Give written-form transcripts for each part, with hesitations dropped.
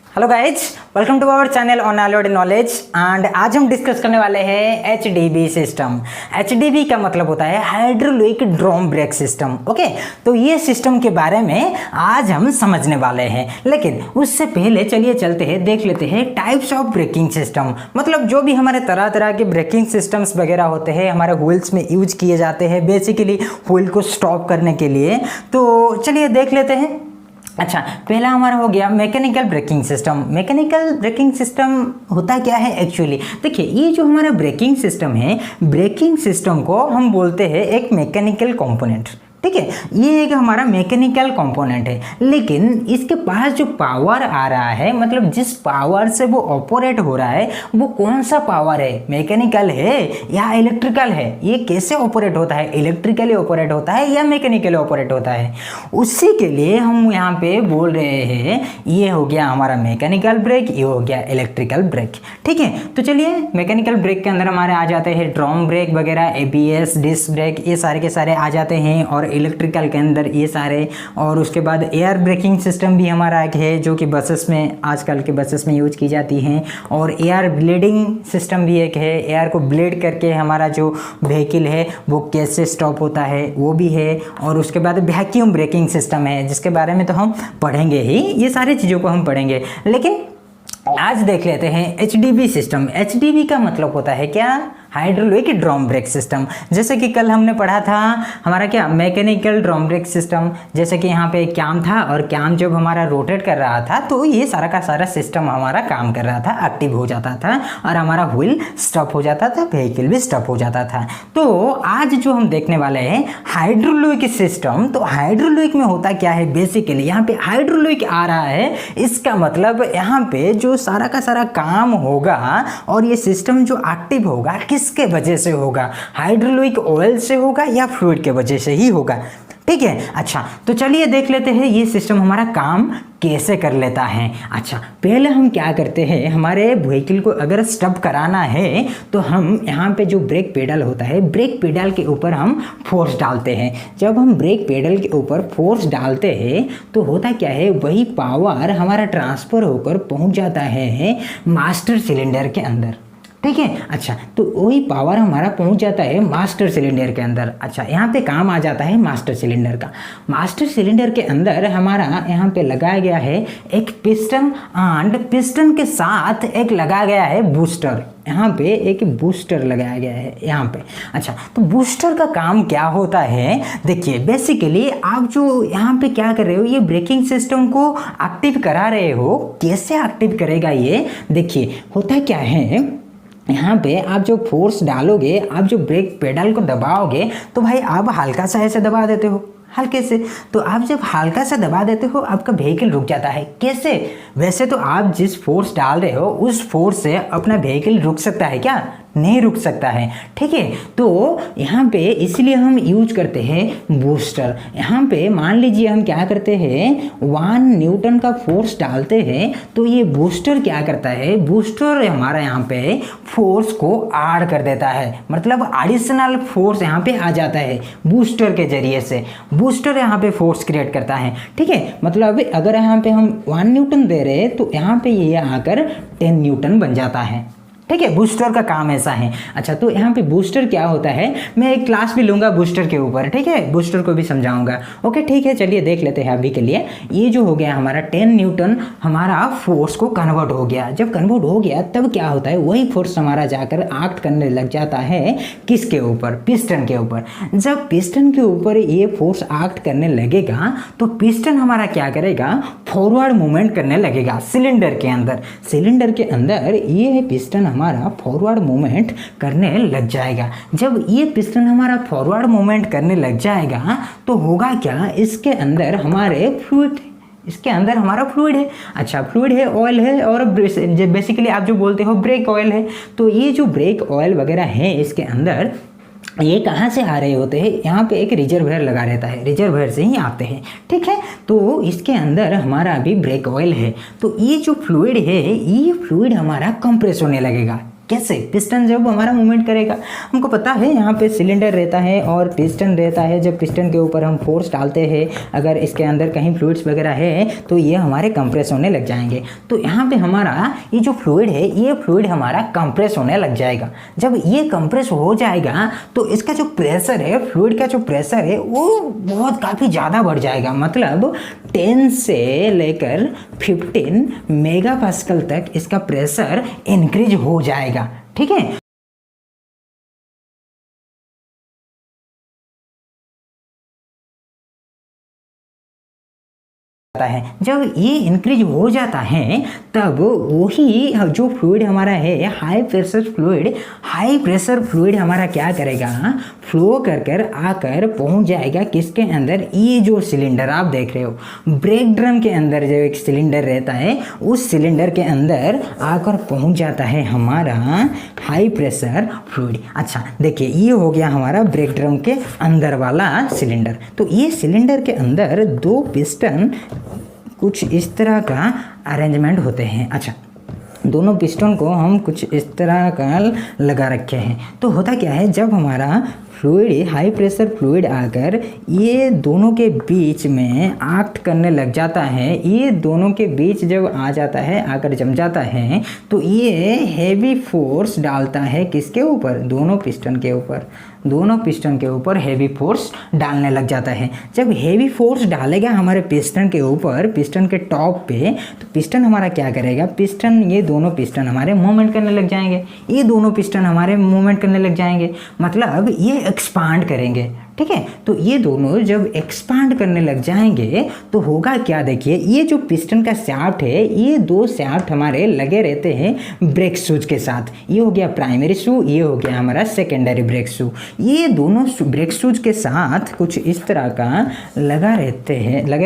Hello guys, welcome to our channel on all read knowledge. And आज हम discuss करने वाले हैं HDB सिस्टम। HDB का मतलब होता है hydraulic drum brake system. Okay, तो ये सिस्टम के बारे में आज हम समझने वाले हैं, लेकिन उससे पहले चलिए चलते हैं, देख लेते हैं टाइप्स ऑफ ब्रेकिंग सिस्टम। मतलब जो भी हमारे तरह तरह के ब्रेकिंग सिस्टम्स वगैरह होते हैं हमारे व्हील्स में यूज किए जाते हैं, बेसिकली व्हील को स्टॉप करने के लिए। तो चलिए देख लेते हैं। अच्छा, पहला हमारा हो गया mechanical braking system. Mechanical braking system होता क्या है एक्चुअली? देखिए, ये जो हमारा ब्रेकिंग सिस्टम है, ब्रेकिंग सिस्टम को हम बोलते हैं एक मैकेनिकल कंपोनेंट। ठीक है, ये एक हमारा मैकेनिकल कंपोनेंट है, लेकिन इसके पास जो पावर आ रहा है, मतलब जिस पावर से वो ऑपरेट हो रहा है, वो कौन सा पावर है? मैकेनिकल है या इलेक्ट्रिकल है? ये कैसे ऑपरेट होता है? इलेक्ट्रिकली ऑपरेट होता है या मैकेनिकली ऑपरेट होता है? उसी के लिए हम यहाँ पे बोल रहे हैं, ये हो गया हमारा मैकेनिकल ब्रेक, ये हो गया इलेक्ट्रिकल ब्रेक। ठीक है, तो चलिए मैकेनिकल ब्रेक के अंदर हमारे आ जाते हैं ड्रम ब्रेक वगैरह, ABS, डिस्क ब्रेक, ये सारे के सारे आ जाते हैं। और इलेक्ट्रिकल के अंदर ये सारे, और उसके बाद एयर ब्रेकिंग सिस्टम भी हमारा एक है जो कि बसेस में, आजकल के बसेस में यूज की जाती हैं। और एयर ब्लीडिंग सिस्टम भी एक है, एयर को ब्लीड करके हमारा जो व्हीकल है वो कैसे स्टॉप होता है वो भी है। और उसके बाद वैक्यूम ब्रेकिंग सिस्टम है, जिसके बारे में तो हम पढ़ेंगे ही, ये सारी चीज़ों को हम पढ़ेंगे। लेकिन आज देख लेते हैं HDB सिस्टम। HDB का मतलब होता है क्या? Hydraulic drum brake system. जैसे कि कल हमने पढ़ा था हमारा क्या, मैकेनिकल ड्रम ब्रेक सिस्टम। जैसे कि यहाँ पे कैम था, और कैम जब हमारा रोटेट कर रहा था तो ये सारा का सारा सिस्टम हमारा काम कर रहा था, एक्टिव हो जाता था, और हमारा व्हील स्टॉप हो जाता था, व्हीकल भी स्टॉप हो जाता था। तो आज जो हम देखने वाले हैं हाइड्रोलिक सिस्टम, तो हाइड्रोलिक में होता क्या है? बेसिकली यहाँ पे हाइड्रोलिक आ रहा है, इसका मतलब यहाँ पे जो सारा का सारा काम होगा और ये सिस्टम जो एक्टिव होगा किसके वजह से होगा? हाइड्रोलिक ऑयल से होगा या फ्लूइड के वजह से ही होगा। ठीक है, अच्छा तो चलिए देख लेते हैं ये सिस्टम हमारा काम कैसे कर लेता है। अच्छा, पहले हम क्या करते हैं, हमारे व्हीकल को अगर स्टॉप कराना है तो हम यहाँ पे जो ब्रेक पेडल होता है, ब्रेक पेडल के ऊपर हम फोर्स डालते हैं। जब हम ब्रेक पेडल के ऊपर फोर्स डालते हैं तो होता क्या है, वही पावर हमारा ट्रांसफ़र होकर पहुँच जाता है मास्टर सिलेंडर के अंदर। ठीक है, अच्छा तो वही पावर हमारा पहुंच जाता है मास्टर सिलेंडर के अंदर। अच्छा, यहाँ पे काम आ जाता है मास्टर सिलेंडर का। मास्टर सिलेंडर के अंदर हमारा यहाँ पे लगाया गया है एक पिस्टन, एंड पिस्टन के साथ एक लगाया गया है बूस्टर। यहाँ पे एक बूस्टर लगाया गया है यहाँ पे। अच्छा, तो बूस्टर का काम क्या होता है? देखिए, बेसिकली आप जो यहाँ पे क्या कर रहे हो, ये ब्रेकिंग सिस्टम को एक्टिव करा रहे हो। कैसे एक्टिव करेगा ये? देखिए, होता क्या है, यहाँ पे आप जो फोर्स डालोगे, आप जो ब्रेक पेडल को दबाओगे, तो भाई आप हल्का सा ऐसे दबा देते हो, हल्के से। तो आप जब हल्का सा दबा देते हो आपका व्हीकल रुक जाता है। कैसे? वैसे तो आप जिस फोर्स डाल रहे हो उस फोर्स से अपना व्हीकल रुक सकता है क्या? नहीं रुक सकता है। ठीक है, तो यहाँ पे इसलिए हम यूज करते हैं बूस्टर। यहाँ पे मान लीजिए हम क्या करते हैं, 1 न्यूटन का फोर्स डालते हैं, तो ये बूस्टर क्या करता है, बूस्टर हमारा यहाँ पे फोर्स को ऐड कर देता है, मतलब एडिशनल फोर्स यहाँ पे आ जाता है बूस्टर के जरिए से। बूस्टर यहाँ पे फोर्स क्रिएट करता है। ठीक है, मतलब अगर यहाँ पे हम 1 न्यूटन दे रहे हैं तो यहाँ पे ये आकर 10 न्यूटन बन जाता है। ठीक है, बूस्टर का काम ऐसा है। अच्छा, तो यहाँ पे बूस्टर क्या होता है, मैं एक क्लास भी लूँगा बूस्टर के ऊपर। ठीक है, बूस्टर को भी समझाऊंगा। ओके, ठीक है, चलिए देख लेते हैं अभी के लिए। ये जो हो गया हमारा 10 न्यूटन हमारा फोर्स को कन्वर्ट हो गया। जब कन्वर्ट हो गया तब क्या होता है, वही फोर्स हमारा जाकर एक्ट करने लग जाता है किसके ऊपर? पिस्टन के ऊपर। जब पिस्टन के ऊपर ये फोर्स एक्ट करने लगेगा तो पिस्टन हमारा क्या करेगा, फॉरवर्ड मूवमेंट करने लगेगा सिलेंडर के अंदर। सिलेंडर के अंदर ये पिस्टन हमारा फॉरवर्ड मूवमेंट करने लग जाएगा। जब ये पिस्टन हमारा फॉरवर्ड मूवमेंट करने लग जाएगा तो होगा क्या, इसके अंदर हमारे फ्लूइड, इसके अंदर हमारा फ्लूइड है। अच्छा, फ्लूइड है, ऑयल है, और बेसिकली आप जो बोलते हो ब्रेक ऑयल है। तो ये जो ब्रेक ऑयल वगैरह है इसके अंदर, ये कहाँ से आ रहे होते हैं, यहाँ पे एक रिजर्वायर लगा रहता है, रिजर्वायर से ही आते हैं। ठीक है, तो इसके अंदर हमारा अभी ब्रेक ऑयल है, तो ये जो फ्लूइड है, ये फ्लूइड हमारा कंप्रेस होने लगेगा। कैसे? पिस्टन जब हमारा मूवमेंट करेगा, हमको पता है यहाँ पे सिलेंडर रहता है और पिस्टन रहता है। जब पिस्टन के ऊपर हम फोर्स डालते हैं, अगर इसके अंदर कहीं फ्लूइड्स वगैरह है तो ये हमारे कंप्रेस होने लग जाएंगे। तो यहाँ पे हमारा ये जो फ्लूइड है, ये फ्लूइड हमारा कंप्रेस होने लग जाएगा। जब ये कंप्रेस हो जाएगा तो इसका जो प्रेशर है, फ्लूइड का जो प्रेशर है वो बहुत काफ़ी ज़्यादा बढ़ जाएगा। मतलब 10 से लेकर 15 मेगापास्कल तक इसका प्रेशर इंक्रीज हो जाएगा। ठीक है, है जब ये इंक्रीज हो जाता है तब वही जो फ्लूइड हमारा है, हाई प्रेशर फ्लूइड हमारा क्या करेगा, फ्लो कर आकर पहुंच जाएगा किसके अंदर, ये जो सिलेंडर आप देख रहे हो, ब्रेक ड्रम के अंदर जो एक सिलेंडर रहता है, उस सिलेंडर के अंदर आकर पहुंच जाता है हमारा हाई प्रेशर फ्लूइड। अच्छा देखिए, ये हो गया हमारा ब्रेक ड्रम के अंदर वाला सिलेंडर। तो ये सिलेंडर के अंदर 2 पिस्टन कुछ इस तरह का अरेंजमेंट होते हैं। अच्छा, दोनों पिस्टन को हम कुछ इस तरह का लगा रखे हैं। तो होता क्या है, जब हमारा फ्लूइड, हाई प्रेशर फ्लूइड आकर ये दोनों के बीच में एक्ट करने लग जाता है, ये दोनों के बीच जब आ जाता है, आकर जम जाता है, तो ये हैवी फोर्स डालता है किसके ऊपर, दोनों पिस्टन के ऊपर। दोनों पिस्टन के ऊपर हैवी फोर्स डालने लग जाता है। जब हैवी फोर्स डालेगा हमारे पिस्टन के ऊपर, पिस्टन के टॉप पे, तो पिस्टन हमारा क्या करेगा, पिस्टन, ये दोनों पिस्टन हमारे मूवमेंट करने लग जाएंगे, ये दोनों पिस्टन हमारे मूवमेंट करने लग जाएंगे, मतलब ये एक्सपांड करेंगे। ठीक है, तो ये दोनों जब एक्सपांड करने लग जाएंगे तो होगा क्या, देखिए ये जो पिस्टन का शाफ्ट है, ये 2 शाफ्ट हमारे लगे रहते हैं ब्रेक शूज के साथ। ये हो गया प्राइमरी शू, ये हो गया हमारा सेकेंडरी ब्रेक शू। ये दोनों ब्रेक शूज के साथ कुछ इस तरह का लगे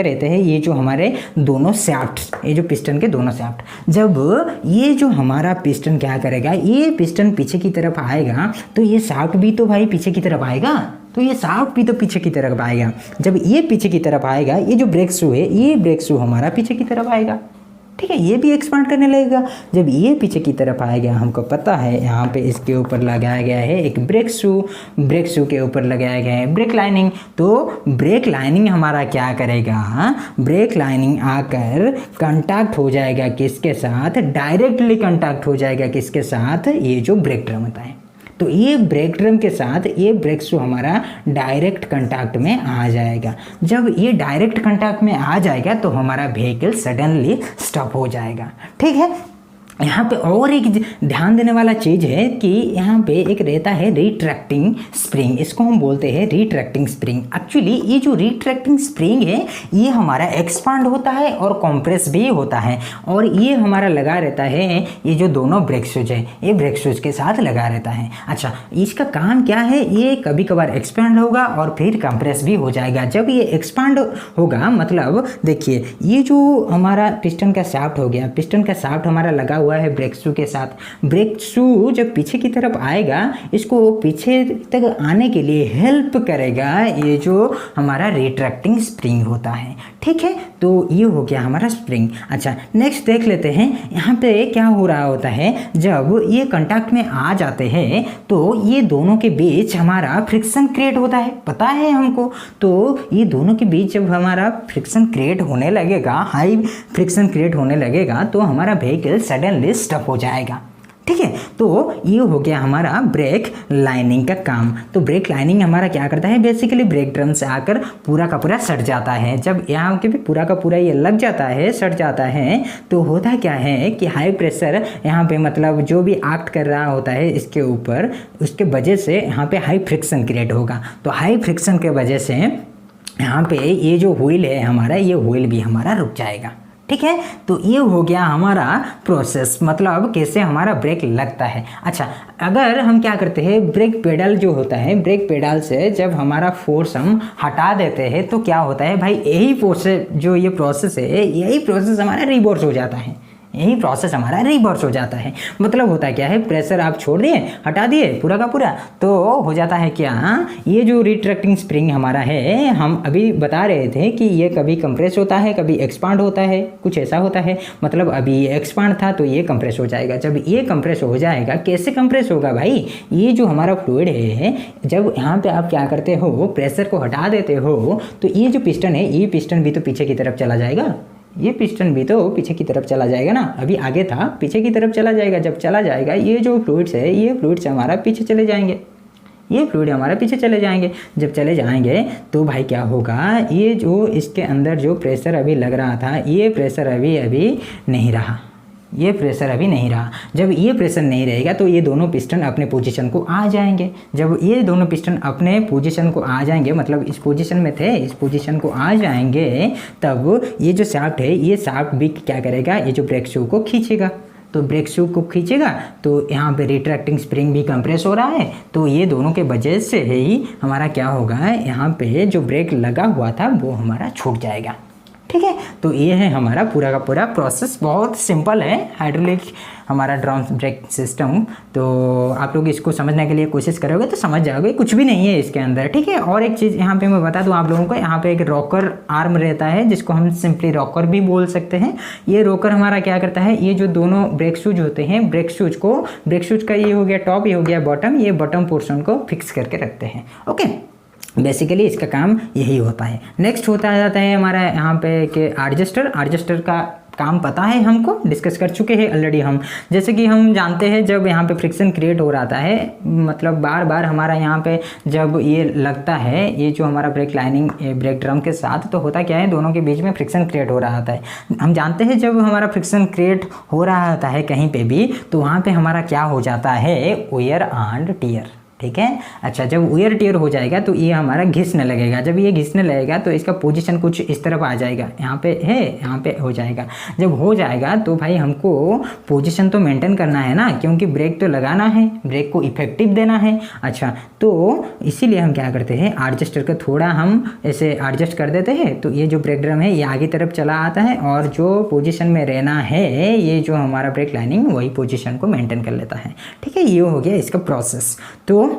रहते हैं ये जो हमारे दोनों शाफ्ट, ये जो पिस्टन के दोनों शाफ्ट। जब ये जो हमारा पिस्टन क्या करेगा, ये पिस्टन पीछे की तरफ आएगा तो ये शाफ्ट भी तो भाई पीछे की तरफ आएगा, तो ये शाफ्ट भी तो पीछे की तरफ आएगा। जब ये पीछे की तरफ आएगा, ये जो ब्रेक शू है, ये ब्रेक शू हमारा पीछे की तरफ आएगा। ठीक है, ये भी एक्सपांड करने लगेगा। जब ये पीछे की तरफ आएगा, हमको पता है यहाँ पे इसके ऊपर लगाया गया है एक ब्रेक शू के ऊपर लगाया गया है ब्रेक लाइनिंग। तो ब्रेक लाइनिंग हमारा क्या करेगा, ब्रेक लाइनिंग आकर कंटैक्ट हो जाएगा किसके साथ, डायरेक्टली कंटैक्ट हो जाएगा किसके साथ, ये जो ब्रेक ड्रम होता है। तो ये ब्रेक ड्रम के साथ ये ब्रेक शू हमारा डायरेक्ट कांटेक्ट में आ जाएगा। जब ये डायरेक्ट कांटेक्ट में आ जाएगा तो हमारा व्हीकल सडनली स्टॉप हो जाएगा। ठीक है, यहाँ पे और एक ध्यान देने वाला चीज़ है कि यहाँ पे एक रहता है रिट्रैक्टिंग स्प्रिंग, इसको हम बोलते हैं रिट्रैक्टिंग स्प्रिंग। एक्चुअली ये जो रिट्रैक्टिंग स्प्रिंग है, ये हमारा एक्सपांड होता है और कॉम्प्रेस भी होता है, और ये हमारा लगा रहता है, ये जो दोनों ब्रेक शूज है, ये ब्रेक शूज के साथ लगा रहता है। अच्छा, इसका काम क्या है, ये कभी कभार एक्सपांड होगा और फिर कंप्रेस भी हो जाएगा। जब ये एक्सपांड होगा, मतलब देखिए ये जो हमारा पिस्टन का शाफ्ट हो गया, पिस्टन का शाफ्ट हमारा लगा हुआ है ब्रेक शू के साथ। ब्रेक शू जब पीछे की तरफ आएगा, इसको पीछे तक आने के लिए हेल्प करेगा ये जो हमारा रिट्रैक्टिंग स्प्रिंग होता है। ठीक है, तो ये हो गया हमारा स्प्रिंग। अच्छा, नेक्स्ट देख लेते हैं यहाँ पे क्या हो रहा होता है। जब ये कांटेक्ट में आ जाते हैं तो ये दोनों के बीच हमारा फ्रिक्शन क्रिएट होता है, पता है हमको। तो ये दोनों के बीच जब हमारा फ्रिक्शन क्रिएट होने लगेगा, हाई फ्रिक्शन क्रिएट होने लगेगा, तो हमारा व्हीकल सडनली स्टॉप हो जाएगा। ठीक है, तो ये हो गया हमारा ब्रेक लाइनिंग का काम। तो ब्रेक लाइनिंग हमारा क्या करता है, बेसिकली ब्रेक ड्रम से आकर पूरा का पूरा सट जाता है। जब यहाँ के भी पूरा का पूरा ये लग जाता है, सट जाता है, तो होता क्या है कि हाई प्रेशर यहाँ पे, मतलब जो भी एक्ट कर रहा होता है इसके ऊपर, उसके वजह से यहाँ पे हाई फ्रिक्शन क्रिएट होगा। तो हाई फ्रिक्शन के वजह से यहाँ पे ये जो व्हील है हमारा, ये व्हील भी हमारा रुक जाएगा। ठीक है, तो ये हो गया हमारा प्रोसेस, मतलब कैसे हमारा ब्रेक लगता है। अच्छा, अगर हम क्या करते हैं, ब्रेक पेडल जो होता है, ब्रेक पेडल से जब हमारा फोर्स हम हटा देते हैं तो क्या होता है भाई, यही फोर्स जो ये प्रोसेस है, यही प्रोसेस हमारा रिवर्स हो जाता है। यही प्रोसेस हमारा रिवर्स हो जाता है। मतलब होता क्या है, प्रेशर आप छोड़ दिए, हटा दिए पूरा का पूरा, तो हो जाता है क्या, ये जो रिट्रैक्टिंग स्प्रिंग हमारा है, हम अभी बता रहे थे कि ये कभी कंप्रेस होता है, कभी एक्सपांड होता है, कुछ ऐसा होता है। मतलब अभी ये एक्सपांड था तो ये कंप्रेस हो जाएगा। जब ये कंप्रेस हो जाएगा, कैसे कंप्रेस होगा भाई, ये जो हमारा फ्लूइड है, जब यहाँ पे आप क्या करते हो, प्रेशर को हटा देते हो, तो ये जो पिस्टन है, ये पिस्टन भी तो पीछे की तरफ चला जाएगा, ये पिस्टन भी तो पीछे की तरफ चला जाएगा ना। अभी आगे था, पीछे की तरफ चला जाएगा। जब चला जाएगा, ये जो फ्लूइड्स है, ये फ्लूइड्स हमारा पीछे चले जाएंगे, ये फ्लूइड हमारा पीछे चले जाएंगे। जब चले जाएंगे तो भाई क्या होगा, ये जो इसके अंदर जो प्रेशर अभी लग रहा था, ये प्रेशर अभी नहीं रहा, ये प्रेशर अभी नहीं रहा। जब ये प्रेशर नहीं रहेगा तो ये दोनों पिस्टन अपने पोजीशन को आ जाएंगे। जब ये दोनों पिस्टन अपने पोजीशन को आ जाएंगे, मतलब इस पोजीशन में थे, इस पोजीशन को आ जाएंगे, तब ये जो शाफ्ट है, ये शाफ्ट भी क्या करेगा, ये जो ब्रेक शू को खींचेगा। तो ब्रेक शू को खींचेगा तो यहाँ पे रिट्रैक्टिंग स्प्रिंग भी कंप्रेस हो रहा है, तो ये दोनों के वजह से ही हमारा क्या होगा, यहाँ पे जो ब्रेक लगा हुआ था वो हमारा छूट जाएगा। ठीक है, तो ये है हमारा पूरा का पूरा प्रोसेस। बहुत सिंपल है हाइड्रोलिक हमारा ड्रम ब्रेक सिस्टम। तो आप लोग इसको समझने के लिए कोशिश करोगे तो समझ जाओगे, कुछ भी नहीं है इसके अंदर। ठीक है, और एक चीज़ यहाँ पे मैं बता दूँ आप लोगों को, यहाँ पे एक रॉकर आर्म रहता है जिसको हम सिंपली रॉकर भी बोल सकते हैं। ये रॉकर हमारा क्या करता है, ये जो दोनों ब्रेक शूज होते हैं, ब्रेक शूज का ये हो गया टॉप, ये हो गया बॉटम, ये बॉटम पोर्शन को फिक्स करके रखते हैं। ओके, बेसिकली इसका काम यही होता है। नेक्स्ट होता जाता है हमारा यहाँ पे कि एडजस्टर का काम पता है हमको, डिस्कस कर चुके हैं ऑलरेडी हम। जैसे कि हम जानते हैं जब यहाँ पे फ्रिक्शन क्रिएट हो रहा है, मतलब बार बार हमारा यहाँ पे जब ये लगता है, ये जो हमारा ब्रेक लाइनिंग ब्रेक ड्रम के साथ, तो होता क्या है, दोनों के बीच में फ्रिक्शन क्रिएट हो रहा होता है। हम जानते हैं जब हमारा फ्रिक्शन क्रिएट हो रहा होता है कहीं पर भी, तो वहाँ पर हमारा क्या हो जाता है, वेयर एंड टियर। ठीक है, अच्छा, जब वेयर टियर हो जाएगा तो ये हमारा घिसने लगेगा। जब ये घिसने लगेगा तो इसका पोजीशन कुछ इस तरफ आ जाएगा, यहाँ पे है, यहाँ पे हो जाएगा। जब हो जाएगा तो भाई हमको पोजीशन तो मेंटेन करना है ना, क्योंकि ब्रेक तो लगाना है, ब्रेक को इफेक्टिव देना है। अच्छा, तो इसीलिए हम क्या करते हैं, एडजस्टर को थोड़ा हम ऐसे एडजस्ट कर देते हैं, तो ये जो ब्रेक ड्रम है ये आगे तरफ चला आता है, और जो पोजीशन में रहना है, ये जो हमारा ब्रेक लाइनिंग, वही पोजीशन को मेंटेन कर लेता है। ठीक है, ये हो गया इसका प्रोसेस। तो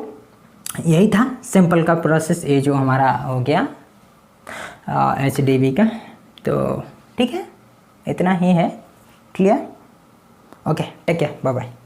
यही था सिंपल का प्रोसेस, ये जो हमारा हो गया HDB का। तो ठीक है, इतना ही है, clear. Okay, take care, bye bye.